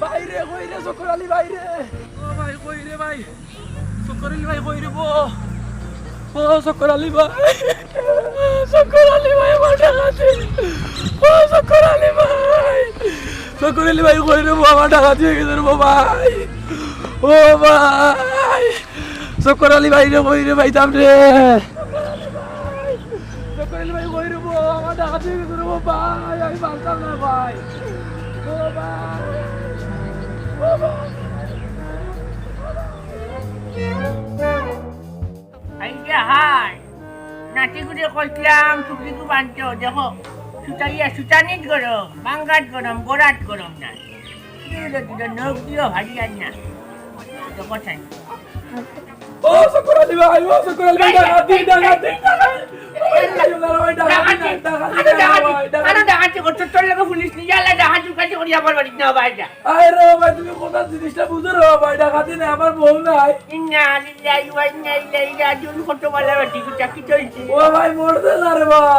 বাইরে কইরে সকর আলী বাইরে ও ভাই কইরে ভাই সকর আলী ভাই কইরে ও সকর আলী ভাই আমার ডাকাতি ও সকর আলী ভাই কইরে আমার ডাকাতি হয়ে গেছে ভাই ও ভাই সকর আলী ভাই রে কইরে ভাই তামরে সকর আলী ভাই কইরে আমার ডাকাতি হয়ে গেছে ভাই আমি পারতাম না ভাই ও ভাই হাই নাতি করে কইলাম টুকরি কু বানছো দেখো সুতাইয়া সুতানিত গরম বাঙ্গাত গরম গোড়াত গরম না নখ দিও ভারী আর না কথাই ও সকর আলী ভাই ডাকাতি ডাকাতি করছো তোর লোক পুলিশ নিয়ে আলা ডাকাতি কাছে করি আমার বাড়ি না ভাইটা আরে ভাই তুমি কোন জিনিসটা বুঝো রে ভাই ডাকাতি না আমার বউ নাই ইন্না লিল্লাহি ওয়া ইন্না ইলাইহি রাজিউন কত বলা বেটি চাকি চলছে ও ভাই মরতে না রে বাবা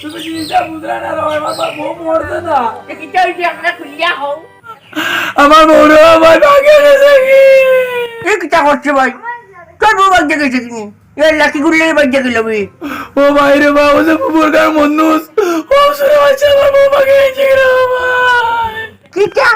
তুমি জিনিসটা বুঝরা না রে ভাই আমার বউ মরতে না কি চলছে আমরা খুলিয়া হও আমার বউ রে ভাই ভাগে গেছে কি কিটা করছে ভাই তোর বউ ভাগে গেছে কি এ লাকি গুল্লে ভাগে গেল ও ভাই রে বাবা যে পুরগার মনুষ ও সরে বাচ্চা আমার বউ ভাগে গেছে রে ভাই কিটা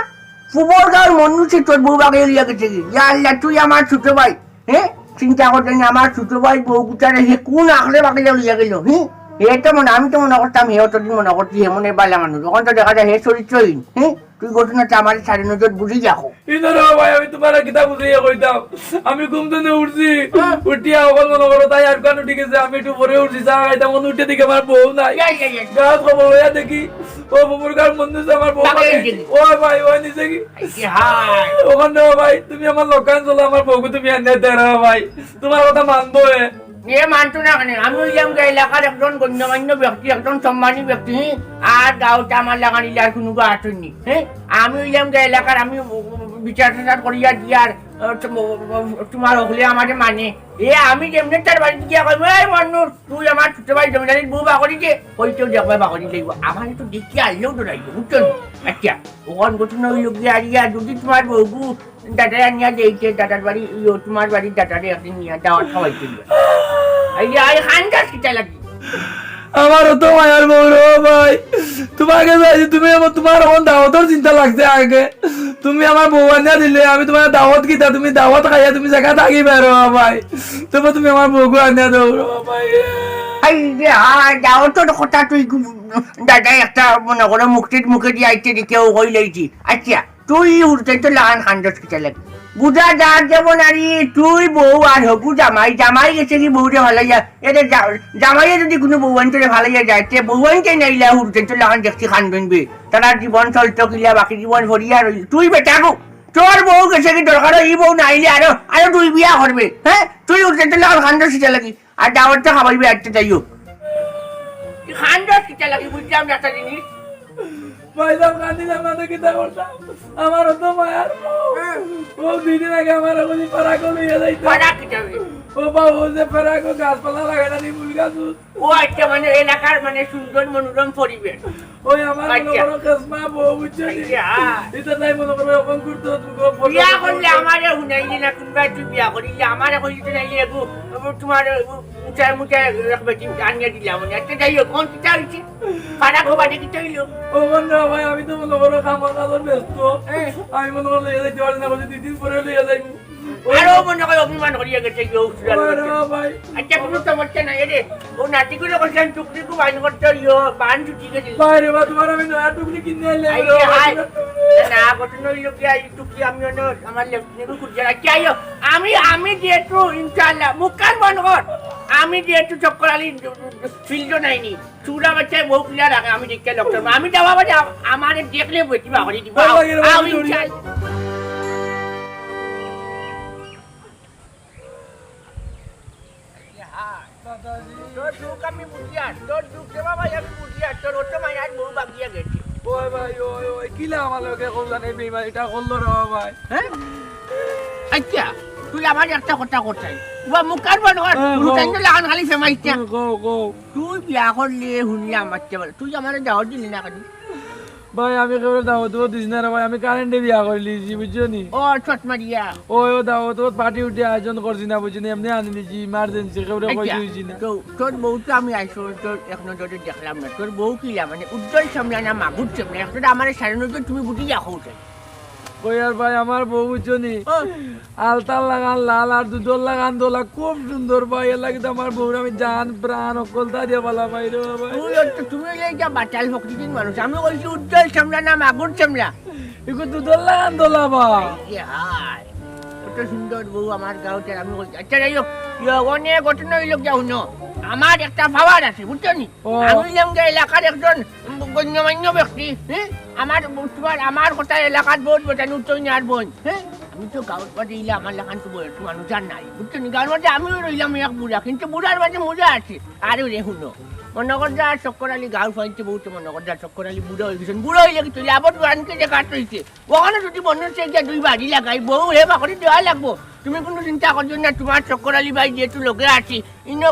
ফুবরগার মনুষে তোর বউ ভাগে লিয়া গেছে কি ইয়া আল্লাহ তুই আমার ছোট ভাই হ্যাঁ চিন্তা করতে না আমার ছোট ভাই বউ গুটারে হে কোন আখরে ভাগে লিয়া গেল হ্যাঁ এটা মনে আমি তো মনে করতাম হে অতদিন মনে করছি হে মনে বালা মানুষ তখন তো দেখা যায় হে চরিত্রহীন হ্যাঁ তুই ঘটনাটা আমার সাড়ে নজর বুঝি যাও ইদারে ভাই আমি তোমার কিতা বুঝিয়ে কইতাম আমি ঘুম থেকে উঠছি উঠিয়া ওখান মনে করো তাই আর কান উঠে গেছে আমি একটু পরে উঠছি চা খাইতাম উঠে দিকে আমার বউ নাই গাছ খবর হইয়া দেখি ও বুবুরগার মন্দির আমার বউ ও ভাই ওই নিচে কি ওখানে ভাই তুমি আমার লোকান চলো আমার বউকে তুমি এনে দেরা ভাই তোমার কথা মানবো এ মানতো না কেন আমি হইলাম এলাকার একজন গণ্যমান্য ব্যক্তি একজন সম্মানী ব্যক্তি আর গাঁওটা আমার লাগান ইলার কোনো আসেনি হ্যাঁ আমি হইলাম এলাকার আমি বিচার টিচার করিয়া দিয়ার তোমার হলে আমাদের মানে এ আমি যেমনি তার বাড়িতে গিয়া কইব এই মানুষ তুই আমার ছোট ভাই জমিদারির বউ বাকরি যে হইতেও দেখবে বাকরি লাগবে আমার একটু দেখি আনলেও তো রাখবো বুঝছো আচ্ছা ওখান ঘটনা হইল গিয়া আরিয়া যদি তোমার বউ দাদা নিয়ে দিয়েছে দাদার বাড়ি তোমার বাড়ির দাদারে একদিন নিয়ে দাওয়াত খাওয়াইতে আমারও তো মায়ার বউ রে ভাই তোমাকে তুমি তোমার এখন দাওয়াতের চিন্তা লাগছে আগে তুমি আমার বউ আনিয়া দিলে আমি তোমার দাওয়াত কিতা তুমি দাওয়াত খাইয়া তুমি জায়গা থাকিবে রে ভাই তবে তুমি আমার বউকে আনিয়া দাও রে ভাই দাওয়াতের কথা তুই দাদা একটা মনে করো মুক্তির মুখে দিয়ে আইতে কেউ কই লাইছি আচ্ছা তুই উঠতে তো লাগান খান্ডস কিতা লাগে বুঝা যার যেমন আর তুই বউ আর হবু জামাই জামাই গেছে কি বউরে ভালাইয়া এটা জামাইয়ে যদি কোনো বউ আনতে ভালাইয়া যায় তে বউ আনতে নাইলা উঠতে তো লাগান দেখছি খান বেনবে তারা জীবন চলতো কিলা বাকি জীবন ভরিয়া রইল তুই বেটা গো তোর বউ গেছে কি দরকার এই বউ নাইলে আরো তুই বিয়া করবে হ্যাঁ তুই উঠতে তো লাগান খান্ডস কিতা লাগি আর দাওয়াতটা খাবাইবে আজকে যাইও খান্ডস কিতা লাগি বুঝলাম একটা জিনিস পয়সা কাঁদিলাম না কিতা করতাম আমারও তো মায়ার ও দুদিন আগে আমার ওই পারাকো লইয়া যাইতো ও বাবু যে পারাকো গাছপালা লাগাই না ফুল গাছ ও আচ্ছা মানে এলাকার মানে সুন্দর মনোরম পরিবেশ ওই আমার মনে করো কাসমা বউ বুঝছো এটা তাই মনে করো এখন করতো বিয়া করলে আমারে হুনাইলি না কোনবা তুই বিয়া করিলে আমারে কইতে নাই এগো তোমার উচায় মুচায় রাখবে চিন্তা আনিয়ে দিলাম একটা যাই কোন কিতা হইছে পারাকো বাড়ি কিতা হইলো ও বন্ধু ভাই আমি তো মনে করো খামার কাজের ব্যস্ত আমি মনে করো লইয়া যাইতে পারি না বলে 2 দিন পরে লইয়া যাই আরো মনে করে অভিমান করিয়া গেছে কেউ আচ্ছা কোনো সমস্যা নাই রে ও নাতিগুলো করছেন টুকরি খুব আইন করতে বান ছুটি গেছিল বাইরে বা তোমার আমি নয়া টুকরি কিনে আনলে না ঘটনা হইল কি এই টুকরি আমি আমার নেবু খুঁজে রাখি আইও আমি যেহেতু ইনশাআল্লাহ মুখকান বন্ধ কর আমি যেহেতু চক্কর আলী ফিল্ড নাইনি চুলা বাচ্চায় বউ পিলা রাখে আমি দেখতে ডক্টর আমি যাওয়া বাজে আমার দেখলে বইটি বাহরি দিব আমি ইনশাআল্লাহ তোর দুঃখ আমি বুঝিয়া তোর দুঃখ দেবা ভাই আমি বুঝিয়া তোর ওটা মায়ার কিলা আমার লগে করলাম এই বেইমানিটা করলো রে ভাই হ্যাঁ আচ্ছা তুই আমার একটা কথা করছাই বা মুখার বন্ধ কর হ্যাঁ, তুই গো। কেন লাগান খালি ফেমাইছা গো গো তুই বিয়া করলে শুনলাম বাচ্চা বলে তুই আমার দাওয়াত দিলি না কেন ভাই আমি কেবল দাওয়াত দিস না রে ভাই আমি কারেন্টে বিয়া করে লিছি বুঝছো নি ও চট মারিয়া ওই ও দাওয়াত পার্টি উঠে আয়োজন করছি না বুঝছি না এমনি আনি দিছি ইমার্জেন্সি কেবল কই দিছি না তো তোর বউ তো আমি আইসো তোর এখনো তোর দেখলাম না তোর বউ কিলা মানে উজ্জ্বল সামলা না মাগুর সামলা একটা আমার সাড়ে নজর তুমি বুঝি রাখো কই আর ভাই আমার বউ বুঝছো নি আলতার লাগান লাল আর দুধর লাগান দোলা খুব সুন্দর ভাই এর লাগে তো আমার বউর আমি জান প্রাণ অকলতা দিয়ে বলা ভাই রে ভাই তুমি যা বাটাল ভক্তিদিন মানুষ আমি বলছি উজ্জ্বল সামলা না মাগুর সামলা এগো দুধর লাগান দোলা ভাই হাই কত সুন্দর বউ আমার গাঁওতে আমি বলছি আচ্ছা যাই হোক অনেক ঘটনা হইল যাও ন আমার একটা পাওয়ার আছে বুঝছো নি ও। আমি যে এলাকার একজন গণ্যমান্য ব্যক্তি হ্যাঁ আমার তোমার আমার কথা এলাকার বহুত বোঝানো তুই আর বোন হ্যাঁ আমি তো গাঁৱত বাদে ইলে আমার লাখান তো বয়স মানুষ আর নাই বুঝছো নি গাঁৱৰ বাদে আমিও রইলাম এক বুড়া কিন্তু বুড়ার মাঝে মজা আছে আরে রে শুনো মনগরদা চক্কর আলী গাঁও ফাইতে বহুত মনগরদা চক্কর আলী বুড়া হয়ে গেছেন বুড়া হয়ে গেছে লাভত আনকে যে কাট রয়েছে ওখানে যদি মনে হচ্ছে যে দুই বাড়ি লাগাই বউ হে বাকরি দেওয়া লাগবো তুমি কোনো চিন্তা করছো না তোমার চক্কর আলী ভাই যেহেতু লোকে আছি ইনো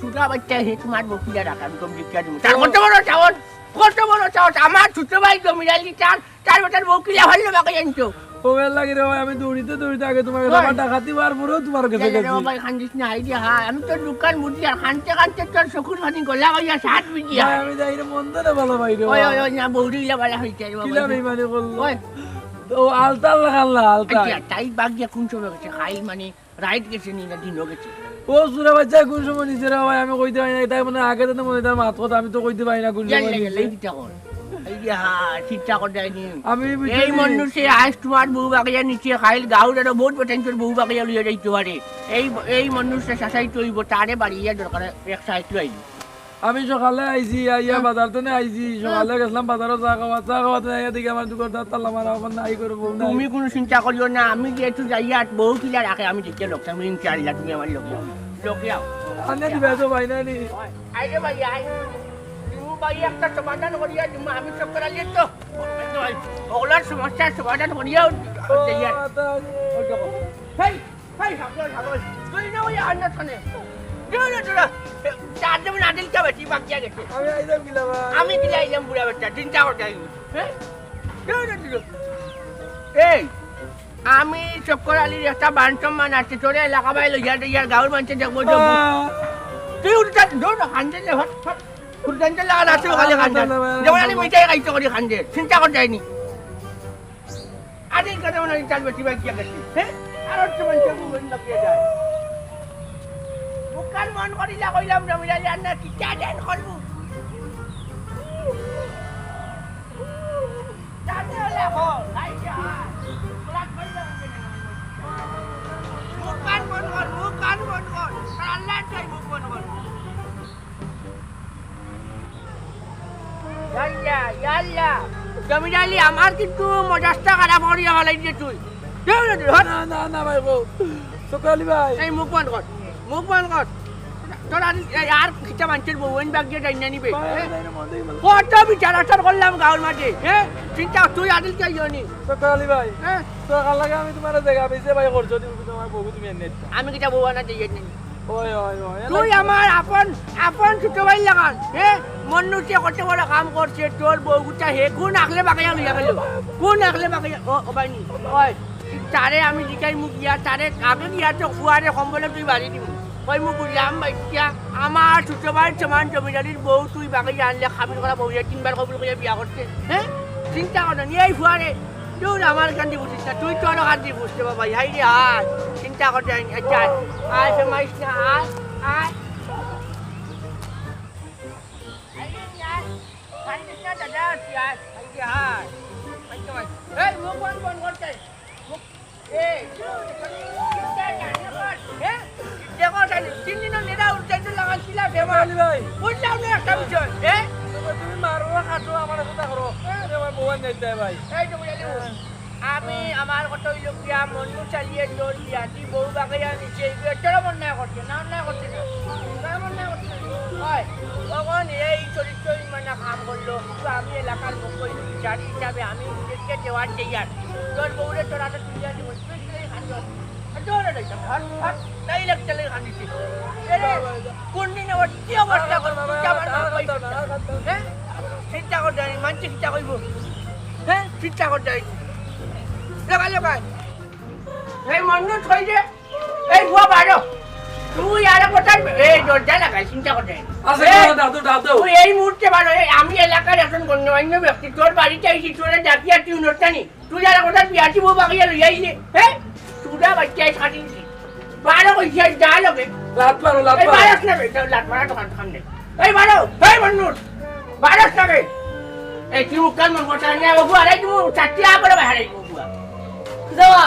ছোটা বাচ্চা হে তোমার বকিলা রাখা আমি কম দীক্ষা দিব তার কত বড় চাওয়ার কত বড় চাওয়ার আমার ছোট ভাই জমিরালি চার বেটার বকিলা ভালো বাকি জানছো ওবেল লাগে রে ভাই আমি দৌড়িতে দৌড়িতে আগে তোমাকে ওই। টাকা খাতি বার পরেও তোমার কাছে গেছি ভাই খান্দিস না আইডিয়া হ্যাঁ আমি তোর দোকান বুঝি আর খানতে খানতে তোর চকুর ভানি গলা হইয়া সাত বিজিয়া ভাই আমি যাই রে মন তো না ভালো ভাই রে ওই ওই ওই না বৌরিলা বালা হইছে রে কিলা বাবা বেইমানি করলো ওই ও আলতার লাগান লা আলতা আচ্ছা তাই বাগ গিয়া কোন সময় গেছে খাই মানে রাইট গেছে নি না দিনও গেছে ও সুরা বাচ্চা কোন সময় নিচে রে ভাই আমি কইতে পারি না তাই মানে আগে তো মনে তার মাত কথা আমি তো কইতে পারি না কোন জান সময় লাগে নিচে। লেগিটা কর এই যে হ্যাঁ ঠিকঠাক করে যায়নি আমি বুঝছি এই মানুষে আজ তোমার বউ বাগিয়া নিচে খাইল গাউর আর বহুত পটেন্সিয়াল বউ বাগিয়া লইয়া যাইতে পারে এই মানুষটা শাসাই তৈব তারে বাড়িয়া দরকার এক সাইড লইল আমি সকালে আইছি আইয়া বাজার তো আইছি সকালে গেছিলাম বাজারে চা খাওয়াতে আইয়া দেখি আমার দোকান তালা মারা ওখানে নাই করে বউ নাই তুমি কোনো চিন্তা করিও না আমি যেহেতু যাইয়া বউ কিলা রাখে আমি দেখতে লোকটা আমি ইনশাআল্লাহ তুমি আমার লোকে আও আনে দিবে তো ভাই না নি আইরে ভাই আই তুমি ভাই একটা সমাধান করিয়া তুমি আমি সব করা লিয়ে তো ওগুলার সমস্যার সমাধান করিয়াও যাইয়া হেই হেই হাকল তুই না ওই আন্না থানে চার দেবেন আদিল কে বেশি বাকিয়া গেছে আমি আইলাম কিলা ভাই আমি কিলা আইলাম বুড়া বাচ্চা চিন্তা করতে হ্যাঁ এই আমি চক্কর আলীর একটা বান সম্মান আছে তোরে এলাকা বাই লইয়া ইয়ার গাঁৱৰ মানুষে দেখবো তুই উল্টা দৌড় খান্দে লে হট হট উল্টা লাগা আছে খালি খান্দে যেমন আমি মিঠাই খাইতে করি খান্দে চিন্তা করতে যায়নি আদিল কথা মনে চাল বেশি বাকিয়া গেছে হ্যাঁ আর হচ্ছে মানুষের মন বাকিয়া যায় বুকার মন করিলা কইলাম জমিরালি আন্না কি দেন করবো জানে লাগো আইয়া প্লাট কইলাম বুকার মন কর আল্লাহ চাই বুক মন কর ইয়াল্লা জমিরালি আমার কিন্তু মজাস্তা খারাপ করিয়া হলাইছে তুই না না না ভাই গো সকালি ভাই এই মুখ বন্ধ কর তোর আর খিচা মানুষের বউন ব্যাগ দিয়ে যাই না নিবে কত বিচার আচার করলাম গাঁৱৰ মাঝে হ্যাঁ চিন্তা তুই আদিল কে জানি সকালি ভাই হ্যাঁ সকাল লাগে আমি তোমার জায়গা পেয়েছে ভাই করছো তুমি তোমার বউ তুমি এনে আমি কিটা বউ আনা দিয়ে নি ওই ওই ওই তুই আমার আপন ছোট ভাই লাগান হ্যাঁ মনুষ্য কত বড় কাম করছে তোর বউ গুটা হে কোন আকলে বাগাইয়া লইয়া গেল কোন আকলে বাগাইয়া ও বাইনি ওই তারে আমি জিকাই মুখ দিয়া তারে আগে দিয়া তো কুয়ারে কম্বলে তুই বাড়ি দিব ওই মুখ বুঝলাম বাইটা আমার ছোট ভাই সমান জমিদারির বউ তুই বাগাইয়া আনলে খাবির করা বউ তিনবার কবুল করে বিয়া করছে হ্যাঁ চিন্তা কর নিয়ে এই ফুয়ারে তুই আমার কান্দি বুঝিস না তুই তোর কান্দি বুঝতে বাবা হাই রে আয় চিন্তা করতে আচ্ছা আয় ফেমাইস না আয় আমি আমার কত লোকিয়া মনু চালিয়ে দোল দিয়া তুই বউ বাগাইয়া নিচে তোর মন না করছে না করছে না মন না করছে হয় তখন এই চরিত্র মানে কাম করলো তো আমি এলাকার মুখ কইল বিচারি হিসাবে আমি নিজেকে দেওয়ার তৈয়ার তোর বউরে তোর হাতে তুলিয়া দিব তাই লাগতে খানিছি কোন দিন আবার কি অবস্থা করবো হ্যাঁ চিন্তা করতে মানছি চিন্তা করবো হ্যাঁ চিন্তা করতে লগা লগাই এই মন্নু থই যে এই বুয়া বাড়ো তুই আর কোথায় এই দরজা লাগাই চিন্তা করতে তুই এই মুহূর্তে বাড়ো আমি এলাকার একজন গণ্যমান্য ব্যক্তি তোর বাড়িতে আইসি তোরা ডাকিয়া তুই অনুষ্ঠানি তুই আর কোথায় বিয়াটি বউ বাগিয়া লই আইলে হ্যাঁ তুরা বাচ্চায় খাটিছি বারো কইছি যা লগে লাত মারো এই বারোস না লাট মারা দোকান খান্ডে এই বারো এই মন্নুর বারোস না এই তুই মুখান মন কথা নিয়ে বাবু আরে তুই চারটি আবার বাইরে বাবু যাওয়া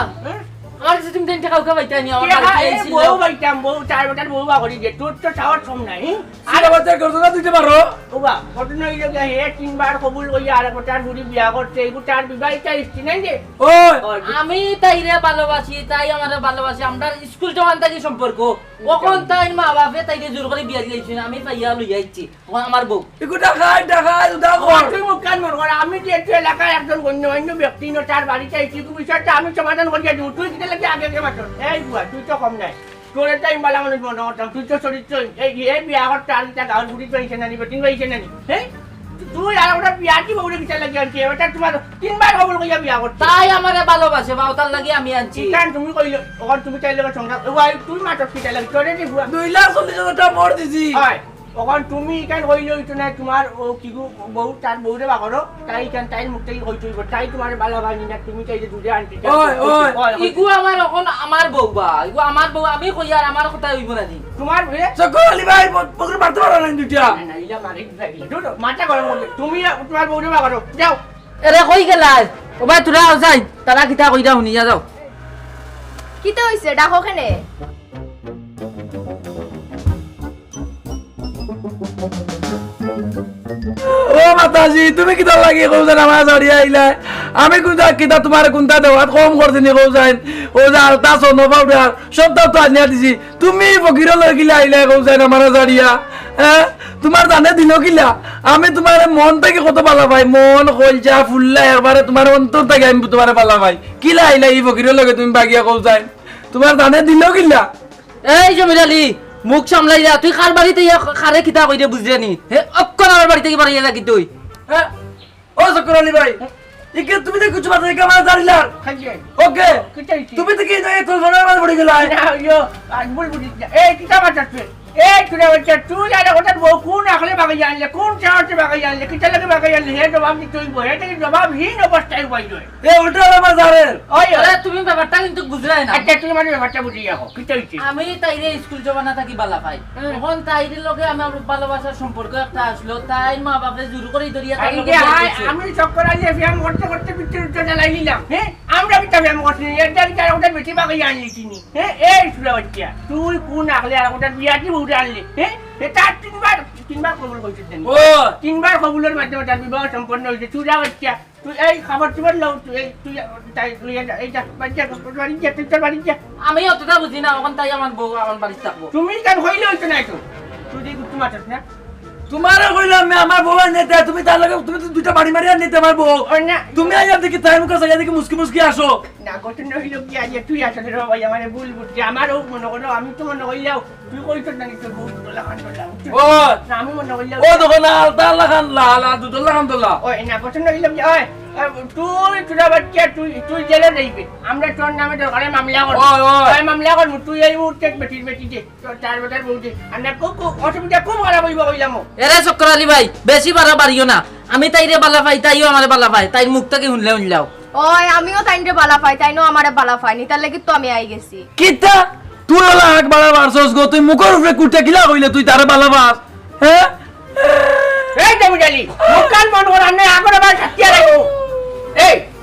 আমার কাছে তুমি 10 টাকা উঠা পাইতা নি আমার বাড়িতে আইছিল বউ বাইতাম বউ চার বটার বউ বাগরি যে তোর তো চাওয়ার সম নাই আর বাচ্চা করছো না দিতে পারো বাবা ঘটনা হইল গিয়া হে তিনবার কবুল কইয়া আর বটার বুড়ি বিয়া করছে এই বুটার বিবাহিতা ইস্তি নাই যে ওই আমি তাইরে ভালোবাসি তাই আমারে ভালোবাসি আমরা স্কুল জমান থাকি সম্পর্ক কখন তাই মা বাপে তাইকে জোর করে বিয়া দিয়েছি আমি পাইয়া লই আইছি তখন আমার বউ ইকু টাকাই উদা কর তুই মুখ কান মন কর আমি যে একটু এলাকার একজন গণ্যমান্য ব্যক্তি ন তার বাড়িতে আইছি তুই বিষয়টা আমি সমাধান করিয়া দিব তুই কিটা লাগে আগে মাত্র এই বুয়া তুই তো কম নাই তোর টাইম বালা মানুষ মনে করতাম তুই তো চরিত্র এই বিয়া করতে আর একটা গাঁর বুড়ি পাইছে নানি বেটিন পাইছে নানি হ্যাঁ তুই আর ওটা বিয়া কি বউরে কিটা লাগে আনছি এটা তোমার তিনবার খবর কইয়া বিয়া করতে তাই আমারে ভালোবাসে বাউতার লাগি আমি আনছি কারণ তুমি কইলো ওখান তুমি চাইলে সংসার ওই তুই মাত্র কিটা লাগে তোরে দি বুয়া 2,40,000 টাকা মোর দিছি হয় ওখান তুমি কেন কইলো ইতো না তোমার ও কি বউ তার বউরে বাগরো তাই কেন তাই মুক্তি কইতইব তাই তোমার ভালো ভাঙি না তুমি চাইলে দুধে আনতে ইগু আমার এখন আমার বউ বা ইগু আমার বউ আমি কই আর আমার কথা হইব না নি তোমার হয়ে সকল আলী ভাই পকর মারতে পারো না দুইটা না ইলা মারি দুটো মাথা গরম করবে তুমি তোমার বউরে বাগরো যাও এরে কই গেলাই ও ভাই তোরা যাই তারা কিতা কইরা শুনি যাও কিতে হইছে ডাকো কেনে ও মাতাজি তুমি কিতা লাগি কইছেন আমার জড়িয়া আইলা আমি কোনটা কিতা তোমার কোনটা দেওয়াত কম করছিনি কইছেন ও যে আলতা সোনো পাউডার সব তো আনিয়া দিছি তুমি ফকির লগিলা আইলা কইছেন আমার জড়িয়া হ্যাঁ তোমার জানে দিল কিলা আমি তোমার মন থেকে কত ভালো পাই মন কলজা ফুললা একবারে তোমার অন্তর থেকে আমি তোমার ভালো পাই কিলা আইলা এই ফকির লগে তুমি বাগিয়া কইছেন তোমার জানে দিল কিলা এই জমির আলী মুখ সামলাই যা তুই কার বাড়িতে খারে কিতা কই দে বুঝরে নি হে অক্কন আমার বাড়িতে কি বাড়িয়া লাগি তুই হ্যাঁ ও সকল আলী ভাই ইকে তুমি তো কিছু বাতাই কামার জানিলার খাইছে ওকে কিটাইছি তুমি তো কি এই তো সোনার মাঝে পড়ে গেলা না ইয়ো আজ বুলবুলি এই কিটা বাচ্চা এই তুই বাচ্চা তুই আর ওটা বউ কোন আখলে বাগাই আনলে কোন চাওতে বাগাই আনলে কিটা লাগে বাগাই আনলে হে জবাব দি তুই বহে থেকে জবাবহীন অবস্থায় পাইলো এ উল্টা আমার জারের ওই আরে তুমি ব্যাপারটা কিন্তু বুঝরাই না আচ্ছা তুই মানে বাচ্চা বুঝি যাও কিটাইছি আমি তাইরে স্কুল জমানা থাকি বালা পাই এখন তাইরে লগে আমার ভালোবাসার সম্পর্ক একটা আসলো তাই মা বাপে জোর করে ধরিয়া তার লগে বিয়া দিছে। আমি চক্কর আলিয়ে ব্যায়াম করতে করতে পিঠের উচ্চ জ্বালাই নিলাম হ্যাঁ আমরা পিঠা ব্যায়াম করছি এর ওটা বেশি বাগাই আনলি চিনি হ্যাঁ এই তুই বাচ্চা তুই কোন আখলে আর ওটা বিয়াটি বউরে আনলি হ্যাঁ তার তিনবার কবুল হয়েছে ও তিনবার কবুলের মাধ্যমে তার বিবাহ সম্পন্ন হয়েছে চুরা বাচ্চা তুই এই খাবার চুবার লও তুই তাই এইটা বাচ্চা বাড়ি যা তুই তোর বাড়ি যা আমি অতটা বুঝি না এখন তাই আমার বউ আমার বাড়িতে থাকবো তুমি কেন হইলে হইতো না তো তুই যে তুমি মাতাস না তোমারে কইলাম আমি আমার বউ নিতে তুমি তার লগে তুমি তো দুইটা বাড়ি মারিয়া নিতে আমার বউ ওই না তুমি আইয়া দেখি তাই মুখ সাইয়া দেখি মুস্কি মুস্কি আসো না ঘটনা হইল কি আজ তুই আসলে রে ভাই আমার ভুল বুঝছি আমারও মনে করো আমি তো মনে কইলাও তুই কইতো না তোর ভুল তোলা খান তোলা ও না আমি মনে কইলাও ও দেখো না আলতা লাগান লাল আর দুটো লাগান তোলা ওই না ঘটনা হইল কি ওই তুই তোরা বাচ্চা তুই জেলে যাইবি আমরা তোর নামে দরকারে মামলা করব ওই মামলা করব তুই এই মুহূর্তে বেটি তোর চার বছর বউটি আর না কোকো অসুবিধা খুব খারাপ হইব কইলাম এরে চক্কর আলী ভাই বেশি বাড়িও না আমি তাইরে বালা পাই তাইও আমারে বালা পাই তাই মুখ থেকে শুনলাও ওই আমিও তাইনরে বালা পাই তাইনো আমারে বালা পাইনি তার লাগি তো আমি আই গেছি কিতা তুই ওলা আগ বাড়া বারছস গো তুই মুখের উপরে কুটে কিলা কইলে তুই তারে ভালো বাস হ্যাঁ এই দেবুজালি মুকাল মন কর আনে আগরে বার সাথিয়া রাখো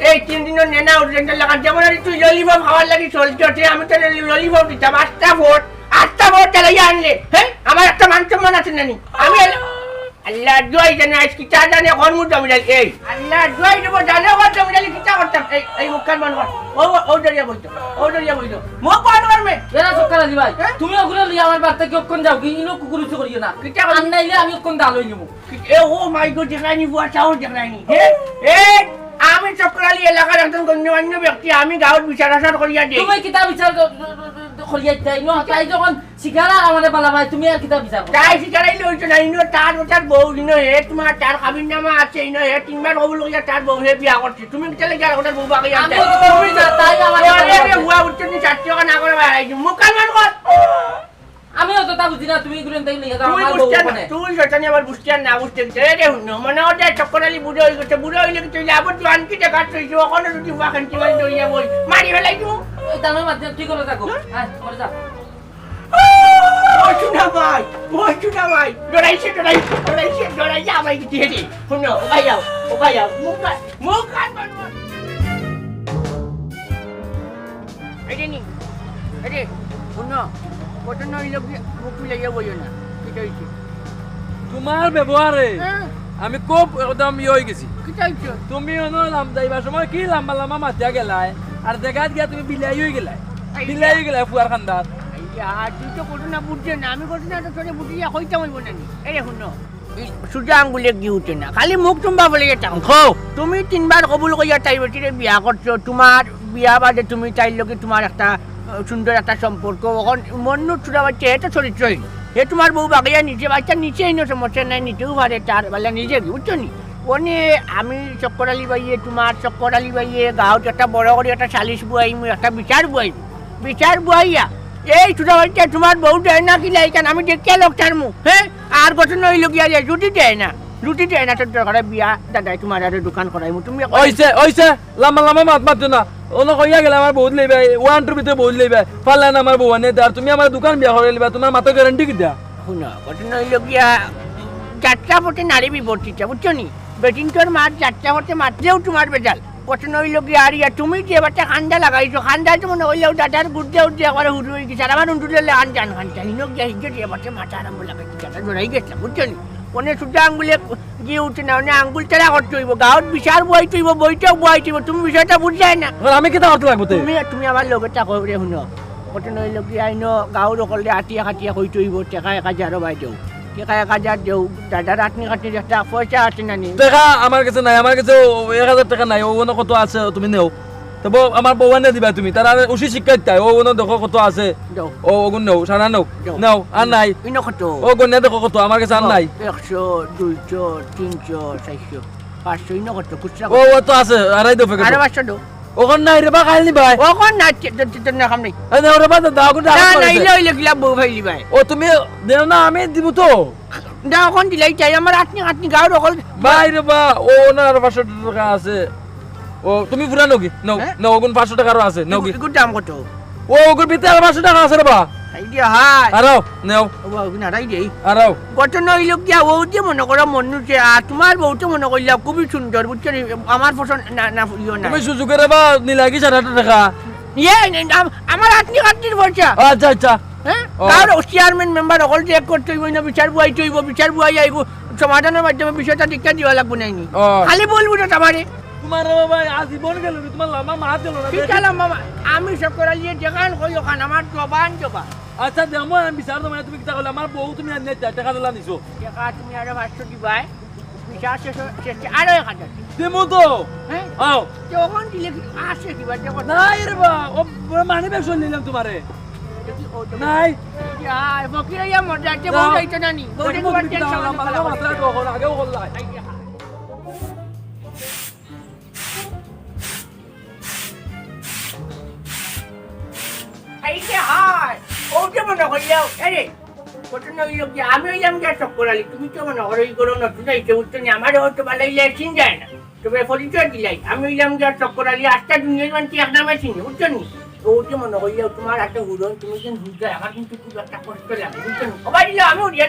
এই 3 দিনের নেনা ওরেন্টাল লাগা যেমন আর তুই ললিপপ খাওয়ার লাগি চলতে আমি তো ললিপপ দিতাম 8টা ভোট চালাইয়া আনলে হ্যাঁ আমার একটা মান সম্মান আছে নানি আমি আল্লাহ দোয়াই জানে আজ কি চা জানে কোন মুড জমিলাল এই আল্লাহ দোয়াই দেব জানে কোন জমিলাল কি চা করতাম এই মুখখান মান ও দরিয়া বইতো মুখ কোন করবে এরা চক্কর আলী ভাই তুমি ওগুলো লিয়ে আমার বাড়িতে কি অক্ষণ যাও কি ইনো কুকুরুচু করিও না কিটা করি? আর নাইলে আমি অক্ষণ ডালই নিব এ ও মাই গড দেখাইনি বুয়া চাও দেখাইনি হে এ আমি চক্রালি এলাকার একজন গণ্যমান্য ব্যক্তি আমি গাঁৱত বিচার আচার করিয়া দেই তুমি কিতাব বিচার করিয়াই তাই ন তাই যখন শিখারা আমারে বালা ভাই তুমি আর কিতাব বিচার তাই শিকারাইলে হইতো না ইনো তার বউ দিন হে তোমার তার কাবিন নামা আছে ইনো হে তিনবার কবুল করিয়া তার বউ হে বিয়া করছে তুমি কেলে গিয়া ওটার বউ বাকি আমি আছে তুমি তাই আমারে আরে বুয়া উঠতে নি 60 টাকা না করে বাইরে মুকাল মান কর আমি অত তা বুঝি না তুমি গুলো তাই লিয়ে যাও তুই আমার বউ বুঝতে কোনে তুই শয়তানি আবার বুঝতে না বুঝতে রে হুন মনে হচ্ছে চক্রালি বুড়ো হই গেছে বুড়ো হইলে কি তুই আবার তুই আনকি টাকা তুই ওখানে রুটি বুয়া খান্তি মারি দইয়া বই মারি ফেলাই তুই এই তার মাধ্যমে ঠিক করে থাকো হ্যাঁ করে যাও Bocuna vai! Dorai vai que tiri. Puno, vai ao. Mukan. Ade. Puno. Bocuna ilo bukule ya boyona. Kita itu. তোমার ব্যবহারে আমি খুব একদম হয়ে গেছি Kita itu. তুমি অনলাম যাইবার সময় কি লম্বা লম্বা মাথা গেলাই আর দেখাত গিয়া তুমি বিলাই হয়ে গেলাই বিলাই হয়ে গেলাই ফুয়ার খান্দার তুই তো ঘটনা বুঝছে না আমি ঘটনা তো তোরে বুঝিয়া কইতাম হইব না এই শুনো সুজা আঙ্গুলে কি উঠে না খালি মুখ টুম্বা বলে যেতাম তুমি তিনবার কবুল কইয়া তাই বেটিরে বিয়া করছো তোমার বিয়া বাদে তুমি তাইর লগে তোমার একটা সুন্দর একটা সম্পর্ক এখন মন্নু চুরা বাচ্চা এটা চরিত্রহীন হে তোমার বউ বাগিয়া নিচে বাচ্চা নিচে এনে সমস্যা নাই নিতেও পারে তার বেলা নিজে বুঝছো নি ওনে আমি চক্কর আলী বাইয়ে তোমার চক্কর আলী বাইয়ে গাঁৱত একটা বড় করে একটা সালিশ বুয়াইমু একটা বিচার বুয়াইয়া এই চুরা বাচ্চা তোমার বউ দেয় না কি লাইকান আমি দেখিয়া লোকটার মুখ হ্যাঁ আর ঘটনা হইল গিয়া যায় রুটি দেয় না তোর দরকার বিয়া দাদাই তোমার আর দোকান করাইমু তুমি ওইছে লম্বা লম্বা মাত মারতো না অন্য কইয়া গেলে আমার বহুত লইবে ওয়ান টুর ভিতরে বহুত লইবে পারলে না আমার বউ আনে আর তুমি আমার দোকান বিয়া করে লইবা তোমার মাথা গ্যারান্টি কি দেয়া শুনো ঘটনা হইল গিয়া যাত্রা পথে নারী বিবর্তিতা বুঝছো নি বেটিং তোর মার যাত্রা পথে মাত্রেও তোমার বেজাল ঘটনা হইল গিয়া আর ইয়া তুমি যে বাচ্চা খান্দা লাগাইছো খান্দায় তো মনে হইলেও দাদার গুড়তে উঠতে একবারে হুড় হয়ে গেছে আর আমার উন্টুলে আনজান খানটা হিনো গিয়া হিজে দিয়ে বাচ্চা মাথা আরম্ভ লাগাইছে দাদা জড়াই গেছে বুঝছো নি ওনে সুদ্ধা আঙ্গুলে গিয়ে উঠে না ওনে আঙ্গুল তেরা করতে হইব গাঁৱত বিচার বইতে হইব বইটাও বইতে হইব তুমি বিষয়টা বুঝাই না আমি কি করতে লাগবো তুমি আমার লগে টাকা রে শুনো ঘটনা হইল গিয়া আইনো গাঁৱৰ অকলে আটিয়া কাটিয়া কইতে হইব টেকা 1000 বাইদেউ টেকা 1000 দেও দাদার আটনি কাটনি একটা পয়সা আছে না নি টাকা আমার কাছে নাই আমার কাছে 1000 টাকা নাই ও কত আছে তুমি নেও তবে আমার বউ আনে দিবা তুমি তার উচিত শিক্ষা দিতে ও দেখো কত আছে ও ওগুন নেও সারা নেও আর নাই ইনো কত ও গনে দেখো কত আমার কাছে আর নাই 100 200 300 400 500 ইনো কত খুচরা ও তো আছে আড়াই দফে আরে 500 দাও ওখান নাই রে বা খাইলি ভাই ওখান না তোর না কাম নাই আরে ওরে বা দাও গুড়া না না ইলে গিলা বউ ভাইলি ভাই ও তুমি দেও না আমি দিব তো না ওখান দিলাই চাই আমার আটনি গাঁৱৰ অকল ভাই রে বা ও না 500 টাকা আছে ও তুমি পুরা নগি নাও ওগুন 500 টাকা আছে নগি গুড দাম কত ও ওগুন ভিতরে 500 টাকা আছে রে বা আইডিয়া হাই আরো নেও ও বাবু না রাই দেই আরো ঘটনা হইল গিয়া ও যে মনে করো মনুছে আর তোমার বউতে মনে করলা খুবই সুন্দর বুঝছো আমার পছন্দ না ইও না তুমি সুযোগের বা নিলাগি 700 টাকা ইয়ে আমার আটনি কাটনির পয়সা আচ্ছা হ্যাঁ আর চেয়ারম্যান মেম্বার অকল চেক করতে হইব না বিচার বুয়াই আইব সমাধানের মাধ্যমে বিষয়টা দীক্ষা দিবা লাগবো নাইনি খালি বলবো না তোমারে তোমার বাবা আজীবন গেল তোমার লামা মাছ দিল না ঠিক আছে মামা আমি সব করালিয়ে দেখান কই ওখান আমার জবান আচ্ছা দেখো আমি বিচার তোমার তুমি কিটা কইলা আমার বউ তুমি আনে টাকা দিলা নিছো টাকা তুমি আরো 500 দিবাই বিচার শেষ আরো 1000 দেমো তো হ্যাঁ আও যখন দিলে আসে দিবা দেখো নাই রে বা ও মানে ব্যবসা নিলাম তোমারে নাই ফকির ইয়া মজাতে বউ যাইতো না নি বউ দেখো মাত্রা তো হল আগেও হল না আইছে হাই ও যে মনে কইলাও আরে ঘটনা হইল কি আমি হইলাম যা চক্কর আলী তুমি তো মনে করো করো না তুই যাইতে উঠতে নি আমার হয়তো বালাইলে চিন যায় না তবে পরিচয় দিলাই আমি হইলাম যা চক্কর আলী আজটা দুনিয়ার মানছি এক নামে চিনি বুঝছো নি ও যে মনে কইলাও তোমার একটা হুড়ন তুমি যেন বুঝছো আমার কিন্তু খুব একটা কষ্ট লাগে বুঝছো নি সবাই দিলে আমিও দিয়া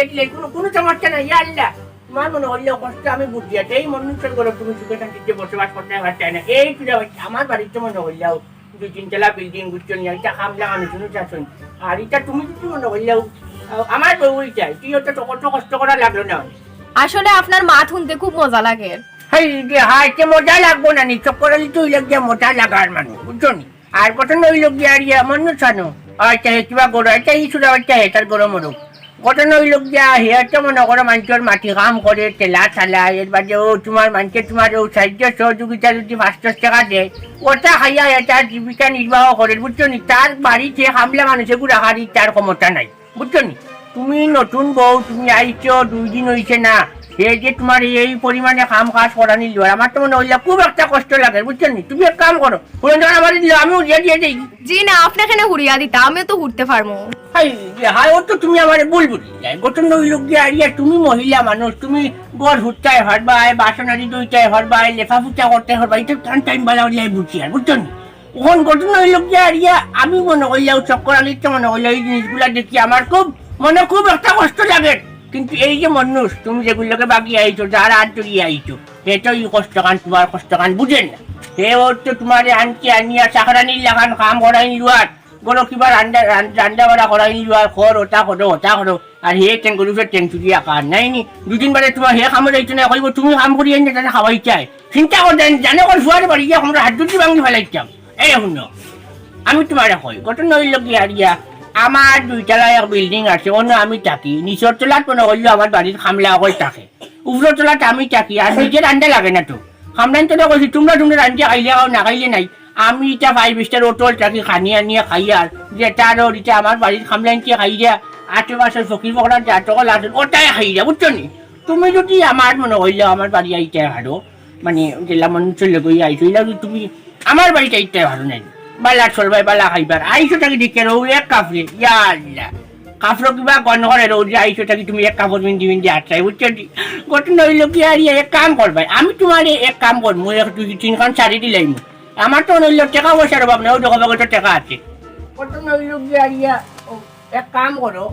দিলাই কোনো সমস্যা নাই ইয়া আল্লাহ তোমার মনে হইলেও কষ্ট আমি বুঝিয়া এই মনুষ্যের ঘরে তুমি সুখে শান্তিতে বসবাস করতে পারতাই না এই তুই আমার বাড়িতে মনে হইলেও 2-3 তলা বিল্ডিং বুঝছো নি এটা খাম লাগানো শুনে চাচ্ছেন আর এটা তুমি যদি মনে হইলেও আমার বউই চাই, তুই তো কত কষ্ট করা লাগলো না। আসলে আপনার মা শুনতে খুব মজা লাগে। হাইতে মজা লাগবো না নি, চক্কর আলী তুই লোক গিয়া মজা লাগার মানুষ, বুঝছো নি? আর কত নই লোক গিয়া আর ইয়া মন ছানো আচ্ছা কিবা গরু আচ্ছা ই সুদা বাচ্চা হেটার গরু মরুক কত নই লোক গিয়া হেয়ারটা মনে করো মানুষের মাটি কাম করে তেলা চালা এর বাদে ও তোমার মানুষের তোমার ও সাহায্য সহযোগিতা যদি 500 টাকা দেয় ওটা খাইয়া এটা জীবিকা নির্বাহ করে, বুঝছো নি? তার বাড়িতে হামলা মানুষের গুড়া হারি তার ক্ষমতা নাই, বুঝছো নি? তুমি নতুন বউ, তুমি আইছো 2 দিন হইছে না, এই যে তোমার এই পরিমাণে কাম কাজ করা নিল আমার তো মনে হইলে খুব একটা কষ্ট লাগে, বুঝছো নি? তুমি এক কাম করো, আমার দিল আমি উড়িয়ে দিয়ে দিই। জি না, আপনাকে হুড়িয়া দিতা, আমিও তো ঘুরতে পারবো। হাই ও তো তুমি আমার বুলবুল গঠন লোক দিয়ে আরিয়া, তুমি মহিলা মানুষ, তুমি গড় হুটটাই হরবাই, বাসনারি দুইটাই হরবাই, লেখা ফুটা করতে হরবাই, এটা টাইম বালা হইলে বুঝছি আর, বুঝছো নি? ওখান গঠন লোক দিয়ে আরিয়া আমি মনে করলেও চক্কর আলিতে মনে করলে এই জিনিসগুলা দেখি আমার খুব মনে খুব একটা কষ্ট লাগে। কিন্তু এই যে মানুষ তুমি যেগুলোকে বাগিয়ে আইছো, যারা হাত জড়িয়ে আইছো, সেটাই কষ্টকান, তোমার কষ্টকান বুঝেন না। সে ওর তো তোমার আনকে আনিয়া চাকরানির লাগান কাম করাই লুয়ার গরো কিবা রান্না বাড়া করাই লুয়ার খর ওটা করো আর হে টেন গরু টেন চুরি আকার নাই নি 2 দিন বাদে তোমার হে কামে যাইতো না কইব তুমি কাম করি আনি তাহলে খাওয়াই চাই চিন্তা করতেন জানে কোন ফুয়ারে বাড়ি গিয়ে আমরা হাত দুটি ভাঙি ফেলাইতাম। এই শুনো আমি তোমার কই গঠন নইল গিয়া আরিয়া আমার 2 তলায় এক বিল্ডিং আছে, অন্য আমি থাকি, নিচের তলাত মনে করলো আমার বাড়ির খামলা হয়ে থাকে, উপরের তলাত আমি থাকি, আর নিজের রান্না লাগে না তো খামলান তো কইছি তোমরা রান্না খাইলে খাও না খাইলে নাই, আমি এটা 5 স্টার হোটেল থাকি খানি আনিয়া খাই আর যেটা আর এটা আমার বাড়ির খামলানকে খাই দিয়া 8 মাসের ফকির পকড়া যা টাকা লাগে ওটাই খাই দিয়া, বুঝছো নি? তুমি যদি আমার মনে হইলে আমার বাড়ি আইতে হারো মানে জেলা মানুষের লোক আইছো তুমি আমার বাড়িতে আইতে হারো নাই বালা চলবাই বালা খাইবার আইসো থাকি দেখে রো এক কাপড়ে ইয়াল্লা কাপড় কিবা গণ করে রো যে আইসো থাকি তুমি এক কাপড় মিন্দি আটটাই, বুঝছো নি? গঠন হইল কি আর এক কাম করবাই, আমি তোমার এক কাম করবো, 2-3খান শাড়ি দিলাইম, আমার তো নইল টাকা পয়সার অভাব নেই, ও জগত টাকা আছে। গঠন হইল কি আর এক কাম করো,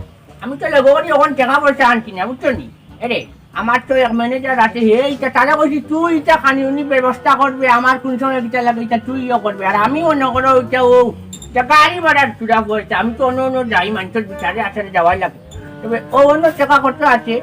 আমি তো লেগো করি ওখান টাকা পয়সা আনছি না, বুঝছো নি? এরে আমার তো এক ম্যানেজার আছে, হে এটা তারা কইছি তুই এটা খানি উনি ব্যবস্থা করবে, আমার কোন সময় এটা লাগে এটা তুইও করবে, আর আমি মনে করো ওইটা ও গাড়ি ভাড়ার চূড়া করেছে, আমি তো অন্য যাই মানুষের বিচারে আসলে যাওয়াই লাগে, তবে ও অন্য টাকা করতে আছে